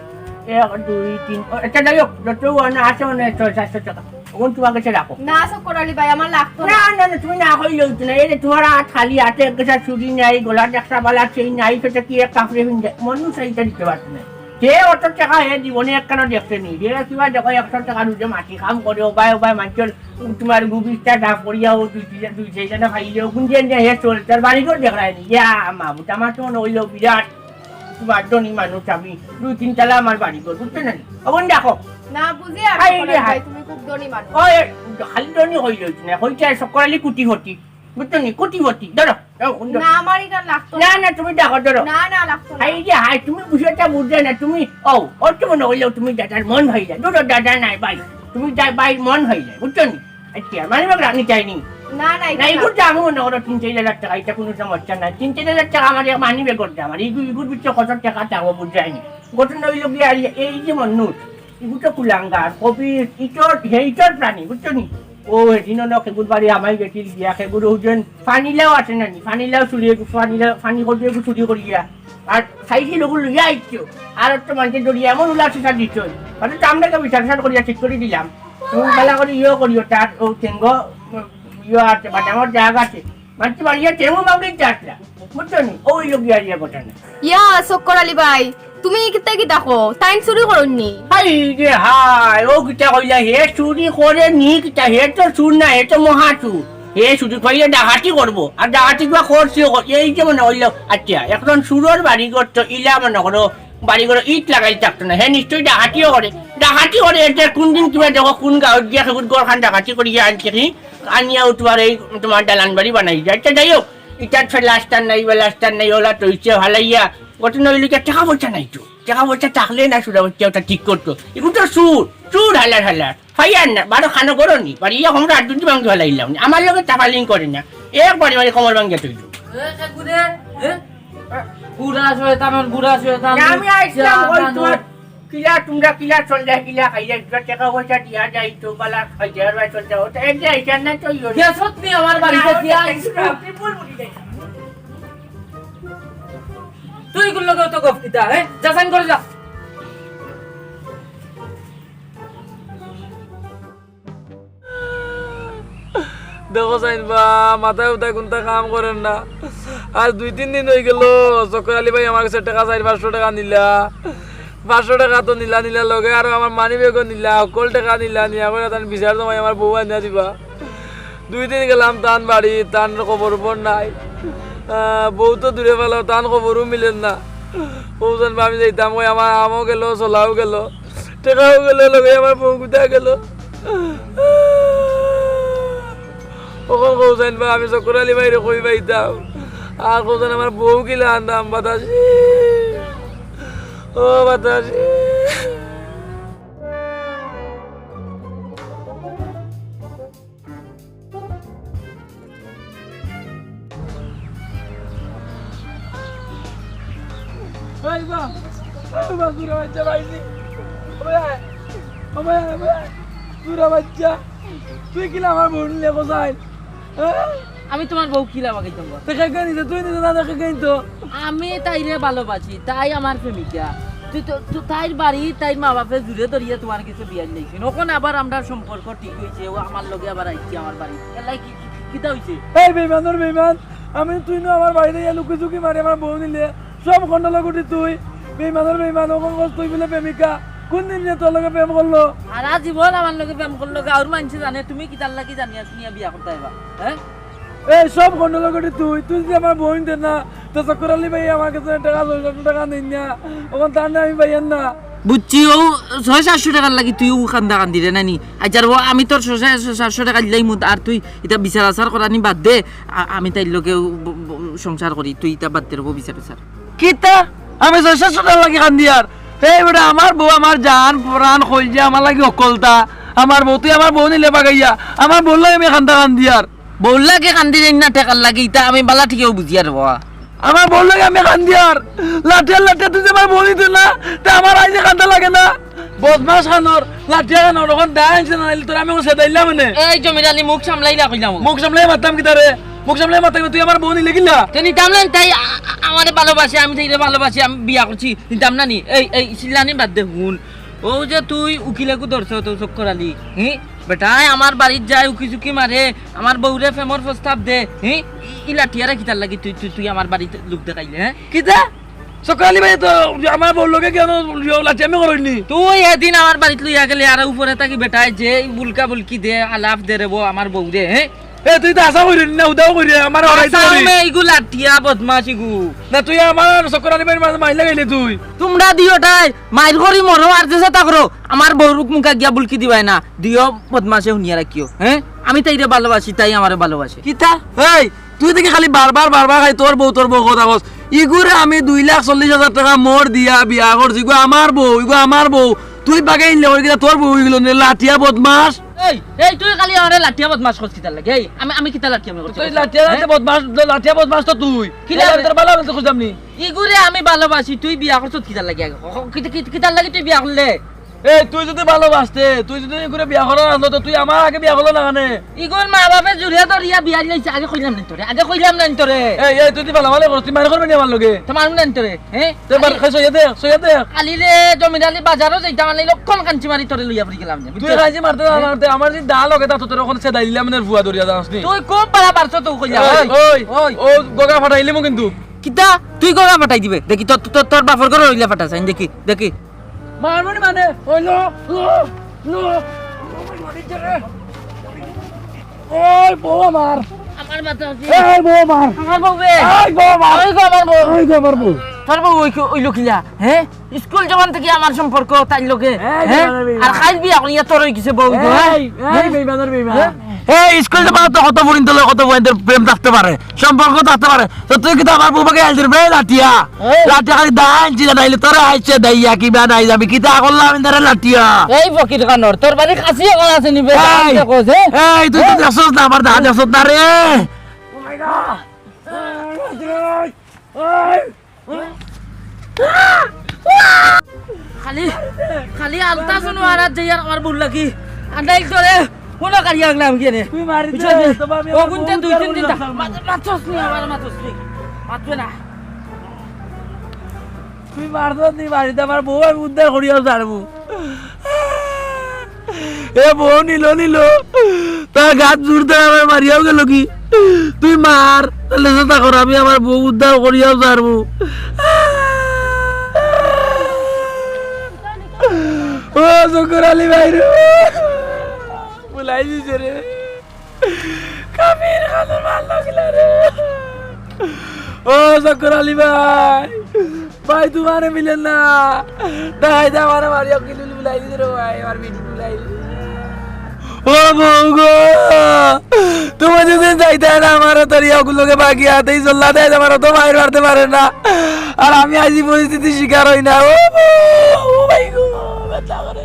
1-2-3 এটা যাই হোক যত আছে মানে 600-700 টাকা ওখান তোমার কাছে রাখো। না চক্কর আলী ভাই, আমার লাগতো না না না তুমি না কইলেও তো না, এই তোমার হাত খালি হাতে একটা চুরি নাই, গলার একটা বালা চেই নাই, সেটা কি এক কাপড়ে ভিজে মানুষ এইটা দিতে পারছে না, সে অত টাকা হে জীবনে একখানা দেখতে নি, যে কিবা দেখো 100 টাকা রুজে মাটি কাম করে ওবাই মানুষের তোমার গুবিস্তা ডাক করিয়াও 2-3 জনে খাইলেও গুঞ্জেন হে চলছে তার বাড়ি করে দেখায় নি মাবুত আমার তো মনে হইলেও বিরাট তোমার ধনী মানুষ, আমি 2-3 তলা আমার বাড়ি করে, বুঝতে না? ওখানে দেখো না বুঝি আর হাই চক্কর রে আলী হাই। ভাই, তুমি খুব ধনী মানুষ। ওই খালি ধনী হইলেও না হইছে সকরালি কুটিপতি, বুঝছো নি? কুটিপতি ধরো না আমার এটা লাগতো না না তুমি দেখো ধরো না না লাগতো না। হাই যে হাই তুমি বিষয়টা বুঝলে না, তুমি ওর তো মনে হইলেও তুমি দাদার মন হয়ে যায়, দুটো দাদা নাই ভাই তুমি ভাই মন হয়ে যায়, বুঝছো নি? আচ্ছা মানে রানি চাইনি না না না এগুলো আমি মনে করো 3-4 হাজার টাকা, এটা কোনো সমস্যা নাই, 3-4 হাজার টাকা আমার মানি বে করতে আমার এইগুলোর ভিতরে কত টাকা থাকবো বুঝায়নি। গঠন হইল গিয়ে আর এই যে মানুষ এগুলো কুলাঙ্গার কবি ইটর প্রাণী, বুঝছো নি? ও হেদিন খেগুর বাড়ি আমায় গেছিল গিয়া খেগুর হুজেন ফানিলাও আছে নানি, ফানিলাও ফানি করতে চুরি করি গিয়া আর সাইকেল ওগুলো লইয়া আইছো, আর একটা মানুষের জড়িয়ে এমন উল্লাসিসা দিচ্ছ মানে তো আমরা বিচার করিয়া ঠিক করে দিলাম, তুমি বেলা করে করিও তার ও চেঙ্গ আছে বাদামর জায়গা আছে মানুষ বাড়িয়া চেঙ্গো মাগিয়ে আসলা, বুঝছো নি? ওই লোক গিয়া কথা না ইয়া চক্কর আলী ভাই, তুমি কিতা কি দেখো টাইম চুরি করনি? হাই রে হাই ও কিতা কইলা হে চুরি করে নি কিতা হে তো চুর না, হে তো মহা চুর, হে চুরি কইলে ডাকাতি করবো আর ডাকাতি বা করছেও এই যে মনে হইলো। আচ্ছা এখন চুরোর বাড়ি করতো ইলা মনে করো বাড়ি করে ইট লাগাই থাকতো না, হে নিশ্চয়ই ডাকাতিও করে এটা কোনদিন কিবা দেখো কোন গাঁৱত গিয়া সেগুলো গড়খান ডাকাতি করিয়া আনছে কি আনিয়া উঠবার এই তোমার দালান বাড়ি বানাই যায়। আচ্ছা যাই হোক ইটার লাস্টার নাই ওলা তৈছে ভালাইয়া গঠন হইলো টাকা পয়সা নাই তো, টাকা পয়সা থাকলে না সুরা হচ্ছে ওটা ঠিক করতো, এগুলো তো চুর হালার ফাইয়ার না 12 খানো করো নি বাড়ি আমরা 8 দুটি ভাঙতে ভালাইলাম না, আমার লোকের টাকা লিঙ্ক করে না একবারে মানে কমর ভাঙিয়া তৈল। আমি আইসলাম ওই তোমার কিলা চল যায় কিলা খাইয়া টাকা পয়সা দিয়া যায় তো বালা খাইয়া চল যায় ওটা এক যায় না তো আমার বাড়িতে তুই গুলো তো গফ কিতা যা সাইন করে যা দেখো সাইন বা মাথায় উঠায় কোনটা কাম করেন না আর 2-3 দিন হয়ে গেল চক্কর আলী ভাই আমার কাছে টাকা 400-500 টাকা নিলা 500 টাকা তো নিলা লগে আর আমার মানি ব্যাগও নিলা সকল টাকা নিয়া করে তান বিচার তোমায় আমার বউ আনিয়া দিবা 2 দিন গেলাম তান বাড়ি তান খবর উপর নাই বউ তো দূরে পেলো তান খবরও মিলেন না বউজন আমি যাইতাম কই আমার আমও গেল চলাও গেল টাকাও গেল লগে আমার বউ গুতা গেল ওখন কৌজাইন বা আমি চক্কর আলী বাইরে কই পাইতাম আর কৌজান আমার বউ কিলা আনতাম বাতাসি ও বাতাসি তুই কিলা আমার বউ নিলে কোথায় আমি তোমার বউ কিলা বাগাইতাম তুই নিজে না দেখে গেই তো আমি তাইরে ভালোবাসি তাই আমার প্রেমিকা তুই তো তাইর বাড়ি তাইর মা বাপে জুড়ে ধরিয়ে তোমার কিছু বিয়ার নিয়েছি ওখানে আবার আমরা সম্পর্ক ঠিক হয়েছে ও আমার লগে আবার আইছি আমার বাড়ি এলাই কিতা হয়েছে এই বেইমান আমি তুই না আমার বাড়িতে লুকি চুকি মারি আমার বউ নিলে সব খন্ডলা গুটি তুই বেইমান ওখান তুই বলে প্রেমিকা কোন দিন যে তোর লগে প্রেম করলো আর জীবন আমার লগে প্রেম করলো গাঁর মানুষ জানে তুমি কিতার লাগি জানিয়া শুনিয়া বিয়া করতে আইবা হ্যাঁ এই সব খন্ডলা গুটি তুই যদি আমার বউ নিতে না তো চক্কর আলী ভাই আমার কাছে টাকা 600 টাকা নিন না ওখান তার না আমি পাইয়েন না বুঝছি ও 600-700 টাকার লাগি তুই কান্দা কান্দি রে নানি আচ্ছা আমি তোর 600-700 টাকা দিলাই মুদ আর তুই এটা বিচার আচার করানি বাদ দে আমি তাই লোকে সংসার করি তুই এটা বাদ দে বিচার বিচার কিতা আমি 600 টাকা লাগি কান্দি আর এই বেটা আমার বউ আমার জান প্রাণ কই যে আমার লাগি অকলতা আমার বউ তুই আমার বউ নিলে বাগাইয়া আমার বললো আমি কান্দি আর বললাকে কান্দি রে না টাকার লাগি এটা আমি বালা ঠিকও বুঝি আর বাবা আমার বললো আমি কান্দি আর লাঠিয়া তুই যে আমার বউ নিতে না তা আমার আইসে কান্দা লাগে না বদমাস খানোর লাঠিয়া খানোর ওখান দেয় না তোর আমি ওখানে সেদাইলাম মানে এই জমিদানি মুখ সামলাইলা কইলাম মুখ সামলাই মারতাম কি তারে মুখ সামলাই মারতাম তুই আমার বউ নিলে গিলা তো নিতাম না তাই আমারে ভালোবাসে আমি তাইরে ভালোবাসি আমি বিয়া করছি নিতাম না নি এই সিলানি বাদ দে হুন ও যে তুই উকিলেকু ধরছ তো চক্কর আলী বেটাই আমার বাড়ির যায় উকি চুকি মারে আমার বউরে ফেমর প্রস্তাব দে ইলা টিয়ারে কিতার লাগি তুই তুই আমার বাড়িতে লোক দেখাইলে কিতা চক্কর আলী ভাই তো আমার বউ লোকে কেন লাঠি আমি করিনি তুই এদিন আমার বাড়িতে লইয়া গেলে আর উপরে থাকি বেটাই যে বুলকা বুলকি দে আলাপ দে রে আমার বউরে এ তুই তো আশা করিস না উদাও করি আমার এইগুলা টিয়া বদমাস ইগু না তুই আমার চক্কর আলী ভাই মাইলা গেলি তুই তোমরা দিওটাই মাইর করি মরো আর যে চেষ্টা করো আমার বউরুক মুখা গিয়া বুলকি দিবাই না দিও বদমাসে শুনিয়া রাখিও আমি তাইরে ভালোবাসি তাই আমারে ভালোবাসে কিতা এই তুই দেখি খালি বারবার খাই তোর বউ কথা কস ইগুরে আমি 2,40,000 টাকা মোর দিয়া বিয়া করছি ইগু আমার বউ তুই বাগে ইনলে ওই কিটা তোর বউ হইলো লাঠিয়া বদমাস এই তুই খালি আমারে লাঠিয়া বদমাস করছিস কিতা লাগে আমি কিতা লাঠিয়া করছি তুই লাঠিয়া বদমাস তো তুই কি তোর ভালো আমি তো খুঁজতামনি ইগুরে আমি ভালোবাসি তুই বিয়া করছিস কিতা লাগে কিতা লাগে তুই বিয়া করলে এই তুই যদি ভালোবাসতে তুই যদি ইগুরে বিয়া করা না তো তুই আমার আগে বিয়া করলো না কেন ইগুর মা বাপে জুড়িয়া ধরিয়া বিয়া দিলাইছে আগে কইলাম না তোরে এই তুই ভালো করছিস মার করবি না আমার লগে তোমার না তোরে তুই বার খাই সইয়া দে কালি রে জমিদারি বাজারও যাইতাম মানে লক্ষণ কাঞ্চি মারি তোরে লইয়া পড়ি গেলাম তুই খাইছি মারতে আমার যে দা লগে তা তোর ওখানে সেদাই দিলাম মানে ভুয়া ধরিয়া যাস নি তুই খুব পারা পারছ তো কইলা ওই ও গগা ফাটাইলি মু কিন্তু কিতা তুই গগা ফাটাই দিবে দেখি তোর বাপর ঘরে হইলা ফাটাছ দেখি মারমনি মানে হইলো ওই বউ আমার মাথা আছে এই বউ আমার বউ বে এই বউ আমার ওই গো আমার বউ তোর বউ ওই লোকিলা স্কুল জমান থেকে আমার সম্পর্ক তাই লোকে আর খাইল বিয়া করিয়া তোর হই গেছে বউ গো এই বেইমান এই স্কুল জমান তো কত বইন্দের প্রেম থাকতে পারে সম্পর্ক থাকতে পারে তো তুই কি আমার বউকে আইল দিবে লাঠিয়া খালি দান জিরা নাইলে তোর আইছে দাইয়া কি বা নাই যাবি কি তা করলাম ইন্দারে লাঠিয়া এই ফকির কানর তোর বাড়ি কাছে এখন আছে নিবে এই তুই তো দেখছস না আমার দান দেখছস না রে ও মাই গড খালি আলতা শুনো আর যাই আমার বউ লাগি আন্দাই তোরে কোন কারিয়া লাগলাম কেনে তুই মারি দে ও গুনতে 2-3 দিন মাতছস নি আমার মাতছস নি মাতবে না তুই মারতো নি বাড়িতে আমার বউ আমি উদ্ধার করিয়াও ছাড়বো এ বউ নিল তার গাছ জুড়তে আমার মারিয়াও গেল কি তুই মার তাহলে চেষ্টা কর আমি আমার বউ উদ্ধার করিয়াও ছাড়বো ও শঙ্কর আলী ভাই রে বুলাই দিছে রে কাবির খাদর মাল লাগিলা রে ও শঙ্কর আলী ভাই তোমারে মিলেন না দাই দা মারা মারিয়া কিলু বুলাই দিছে রে ভাই আমার বিটু বুলাই ও বউ গো তুমি যদি যাইতে না আমার তরিয়া গুলোকে বাকি হাতেই চল্লা দেয় আমার তো বাইরে মারতে পারে না আর আমি আজ পরিস্থিতি শিকার হই না ও ভাই গো ব্যথা করে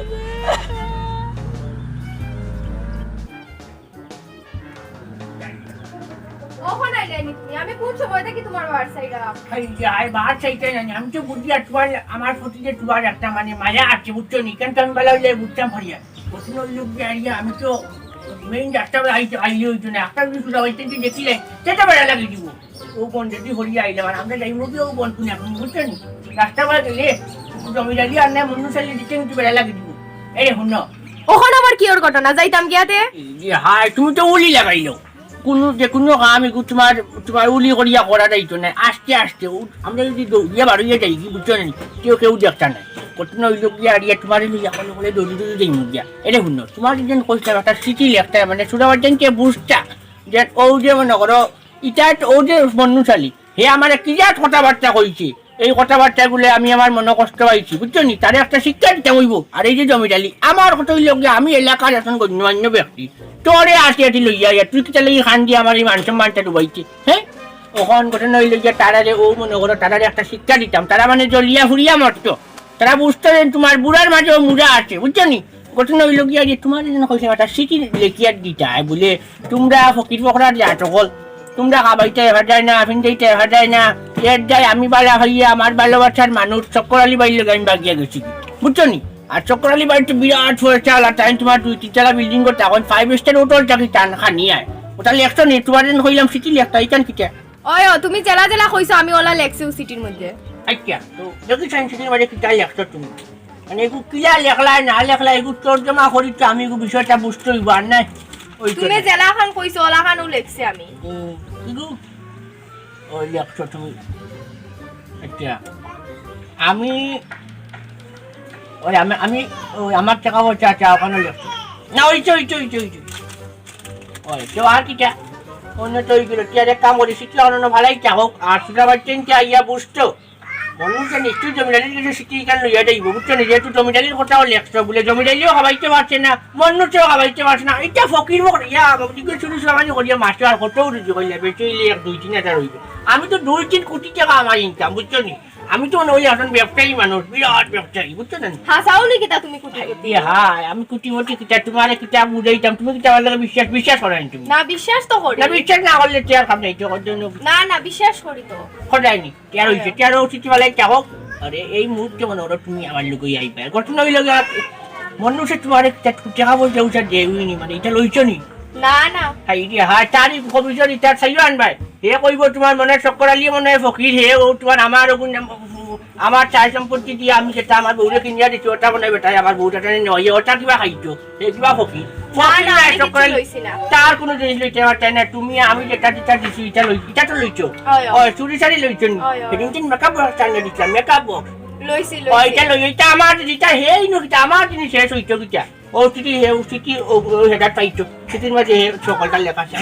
ওখানে আইলাইনি তুমি আমি কোন সময় থেকে তোমার বাড়ি সাইডা বার চাইতে জানি আমি তো বুঝি আর তোমার আমার প্রতি যে তোমার একটা মানে মায়া আছে বুঝছো নি কেন আমি বেলা হইলে বুঝতাম ফরিয়া প্রশ্ন লোক যে আমি তো মেইন রাস্তা আইলে হইতো না একটা যদি সুদা হইতে দেখিলে সেটা বেড়া লাগে দিব ও বোন যদি হরিয়া আইলে মানে আমরা যাই মুখে ও বোন শুনে আপনি বুঝছেন রাস্তা বেলা গেলে জমিদারি আর না মনু চালিয়ে দিতে কিন্তু বেড়া লাগে দিব এই শুন ওখানে আবার কি ওর ঘটনা যাইতাম গিয়াতে হাই তুমি তো উলি লাগাইলো কোনো কাম এগুলো তোমার উলি করিয়া করা যাইতো না আস্তে আস্তে আমরা যদি দৌড়িয়া বাড়িয়ে যাই কি বুঝছো না কেউ দেখতা নাই কঠিন ওই লোক গিয়া আড়িয়া তোমার লইয়া কোনো বলে দৌড়ি যাই মুখ গিয়া এটা শুনো তোমার যেন কইছিলাম একটা স্মৃতি লেখতা মানে ছোটবার যেনকে বুঝতা যে ও যে মনে করো ইটা ও যে মনুশালী হে আমার কি যা কথাবার্তা কইছে এই কথাবার্তাগুলো আমি আমার মনে কষ্ট পাইছি বুঝছো নি তারে একটা শিক্ষা দিতে হইব আর এই যে জমিদারি আমার কথা হইল আমি এলাকার এখন গণ্যমান্য ব্যক্তি তোরে আসি লইয়া তুই কি তাহলে খান দিয়ে আমার এই মান সম্মানটা ডুবাইছে হ্যাঁ ওখান ঘটনা হইল যে তারারে ও মনে করো তারারে একটা শিক্ষা দিতাম তারা মানে জলিয়া ফুরিয়া মরতো তারা বুঝতো যে তোমার বুড়ার মাঝেও মুড়া আছে বুঝছো নি ঘটনা হইল গিয়া যে তোমার যেন কইছে একটা স্মৃতি লেখিয়া দিতা বলে তোমরা ফকির ফকরার যা সকল তোমরা খাবাইতে এবার যায় না ফিনতে এবার যায় না এর যায় আমি বালা হইয়া আমার ভালোবাসার মানুষ চক্কর আলী বাড়ির লোক আমি বাগিয়া গেছি বুঝছো নি আর চক্কর আলী বাড়িতে বিরাট হয়েছে আলা টাইম তোমার 2-3 বিল্ডিং করতে এখন 5 স্টার হোটেল চাকরি টান খানি আয় ওটা লেখছো নি তোমার যেন কইলাম স্মৃতি লেখতা এইখান কিটা ওই তুমি জেলা জেলা কইছো আমি ওলা লেখছি সিটির মধ্যে আচ্ছা তো দেখি সাইন্সের মাঝে কিটা লেখছো তুমি মানে এগু কিলা লেখলাই না লেখলাই এগু তর্জমা করি তো আমি এগু বিষয়টা বুঝতে হইব আর নাই ওই তুমি জেলা খান কইছো ওলা খানও লেখছি আমি এগু ওই লেখছো তুমি আচ্ছা আমি ওই আমি ওই আমার টাকা পয়সা আছে ওখানে লেখছো না ওই তো আর কিটা অন্য তো ওইগুলো কি আর এক কাম করি শিখলে অন্য ভালাই চাহক আর সুদা বাচ্চেন কে আইয়া বুঝতো মানুষ নিশ্চয়ই জমিদারির কিছু শিখি কেন লইয়া যাইব বুঝছো না যেহেতু জমিদারির কথাও লেখছো বলে জমিদারিও খাবাইতে পারছে না মানুষও খাবাইতে পারছে না এটা ফকির মক ইয়া শুরু সমাজে করিয়া মাস্টার আর কতও রুজি করলে বেশি 2-3 হইবে আমি তো 2-3 কোটি টাকা আমার ইনকাম বুঝছো নি আমি তো ওই এখন ব্যবসায়ী মানুষ বিরাট ব্যবসায়ী বুঝছো না হাসাউলি কিতা তুমি কুটি কুটি হ্যাঁ আমি কুটিমুটি কিতা তোমার কিতা বুঝাইতাম তুমি কিতা আমার লাগে বিশ্বাস করেন তুমি না বিশ্বাস তো করি না বিশ্বাস না করলে চেয়ার খাম নাই তো না বিশ্বাস করি তো খোঁজায়নি চেয়ার হয়েছে চেয়ার উচিত বেলায় চাহক আরে এই মুহূর্তে মনে করো তুমি আমার লোক আইবে ঘটনা হইল মানুষে তোমার টাকা বলতে উঠা দেউনি মানে এটা লইছো নি না হ্যাঁ তারই কমিশন তার চাইও আনবাই হে কইব তোমার মনে চক্কর আলিয়ে মনে হয় ফকির হে ও তোমার আমার চাই সম্পত্তি দিয়ে আমি যেটা আমার বউরে কিনিয়া দিচ্ছি ওটা মনে হয় বেটাই আমার বউটা নয় ওটা কিবা খাইছো হে কিবা ফকির তার কোনো জিনিস লইতে পারতাই না তুমি আমি যেটা দিচ্ছি এটা তো লইছো চুরি সারি লইছো নি সেদিন মেকআপ বক্স টানিয়ে দিচ্ছিলাম মেকআপ বক্স এটা লই এটা আমার যেটা হেই নকিটা আমার জিনিস শেষ হইতো কিটা ও চিঠি হেডার পাইছো চিঠির মাঝে সকলটা লেখা আছে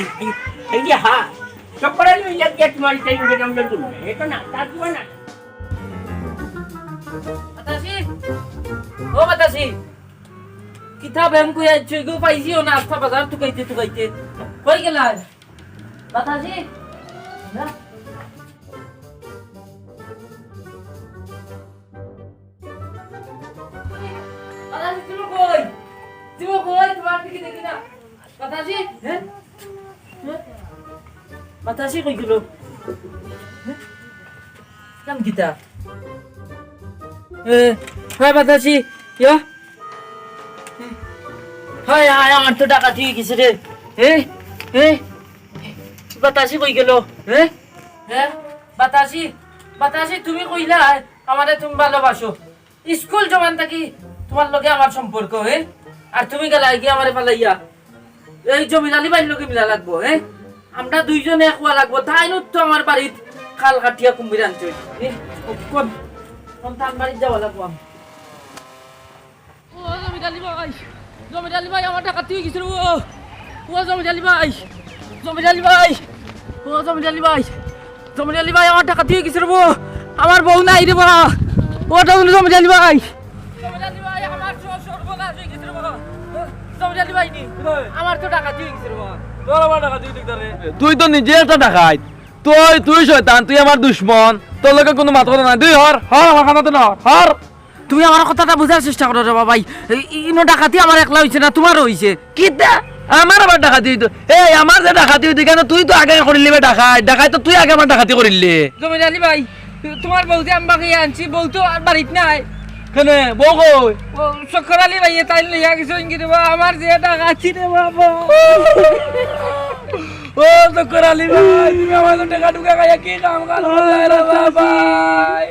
এই যে হ্যাঁ চক্করা লইয়া গিয়া তোমার টাইম গেলাম করবে এটা না তার কিবা না বাতাসি কিতাব এম কই আইছো গো পাইছিও না আস্তা বাজার তুকাইতে কই গেলা বাতাসি না বাতাসি তুমি কই তোমার দিকে দেখি না বাতাসি হ্যাঁ বাতাসি কই গেল নাম কিতা হ্যাঁ বাতাসি ইয়া হায় আমার তো টাকা ঠিক গেছে রে বাতাসি কই গেল বাতাসি তুমি কইলা আমারে তুমি ভালোবাসো স্কুল জমান থাকি তোমার লগে আমার সম্পর্ক হ্যাঁ আর তুমি গেলা কি আমারে পালাইয়া এই জমির আলী ভাইয়ের লগে মিলা লাগবো হ্যাঁ আমরা দুইজনে এক হওয়া লাগবো তাই তো আমার বাড়িত খাল কাটিয়া কুম্ভীর আনছে কোন তার বাড়িতে যাওয়া লাগবো আমি ও জমির আলী ভাই আমার টাকা তুই গেছিল ও জমির আলী ভাই জমির আলী ভাই ও জমির আলী ভাই আমার টাকা তুই গেছিল আমার বউ নাই রে বা ওটা বলে জমির আলী ভাই আমার সর্বনাশ হয়ে গেছিল জমির আলী ভাই নি আমার তো টাকা তুই গেছিল তোর আমার টাকা তুই দিতে রে তুই তো নিজে একটা ডাকাইত তুই শয়তান তুই আমার দুশ্মন তোর লোকে কোনো মাথা কথা নাই তুই হর আমার কথা তো না হর তুমি আমার কথাটা বোঝার চেষ্টা করো রে বাবাই ইনো ডাকাতি আমার একলা হইছে না তোমারও হইছে কি আমার আবার ডাকাতি হইতো এই আমার যে ডাকাতি হইতো কেন তুই তো আগে করিলি ডাকাই তো তুই আগে আমার ডাকাতি করিলি জমির আলী ভাই তোমার বউ যে আমি বাকি আনছি বউ তো আর বাড়িত নাই কেন বউ কই ও শঙ্কর আলী ভাই তাই লইয়া গেছে কি রে আমার যে ডাকাতি রে বাবা ও শঙ্কর আলী ভাই তুমি আমার টাকা ঢুকা খাইয়া কি কাম করো রে ভাই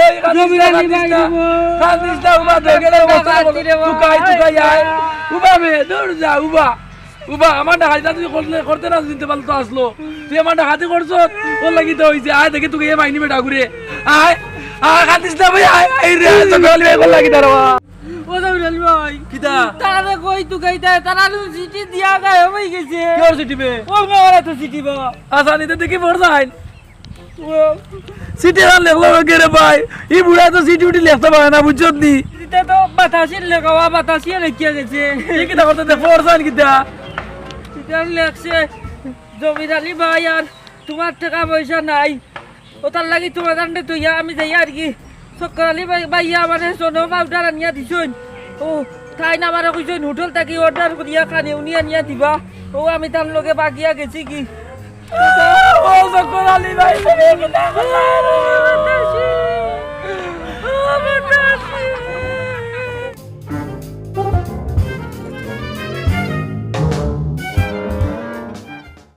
এই জমির আলী ভাই কান্দিস না উবা দেখে তুকাই আয় উবা মে দৌড় যা উবা আমার ডাকাতি তুই করতে না দিতে পারলো তো আসলো তুই আমার ডাকাতি করছ ওর লাগি তো হইছে আয় দেখে তুই এই মাইনি বেটা ঘুরে আয় কান্দিস না ভাই আয় রে শঙ্কর আলী ভাই কোন লাগি দাঁড়া ও জমির আলী ভাই কিতা তারা কই তু গাইতা তারা সিটি দিয়া গায় হই গেছে কি ওর সিটিবে ও মেওয়ালা তো সিটি বা আসানিতে দেখি পড়ছাইন সিটি আর লেখলো কে রে ভাই এই বুড়া তো সিটি উঠি লেখতে পারে না বুঝছত নি এটা তো বাতাসের লেখাওয়া বাতাসিয়া লেখিয়া গেছে এই কিতা করতে দে পড়ছাইন কিতা এটা লেখছে জমির আলী ভাই আর তোমার টাকা পয়সা নাই ও তার লাগি তোমার আন্ডে তুইয়া আমি যাই আর কি শঙ্কর আলী ভাইয়া মানে সোনো পাউডার আনিয়া দিছুন ও তাই না আমার কইছুন হোটেল থাকি অর্ডার করিয়া খানি উনিয়া নিয়া দিবা ও আমি তার লগে বাগিয়া গেছি কি ও শঙ্কর আলী ভাই কিতা করলা রে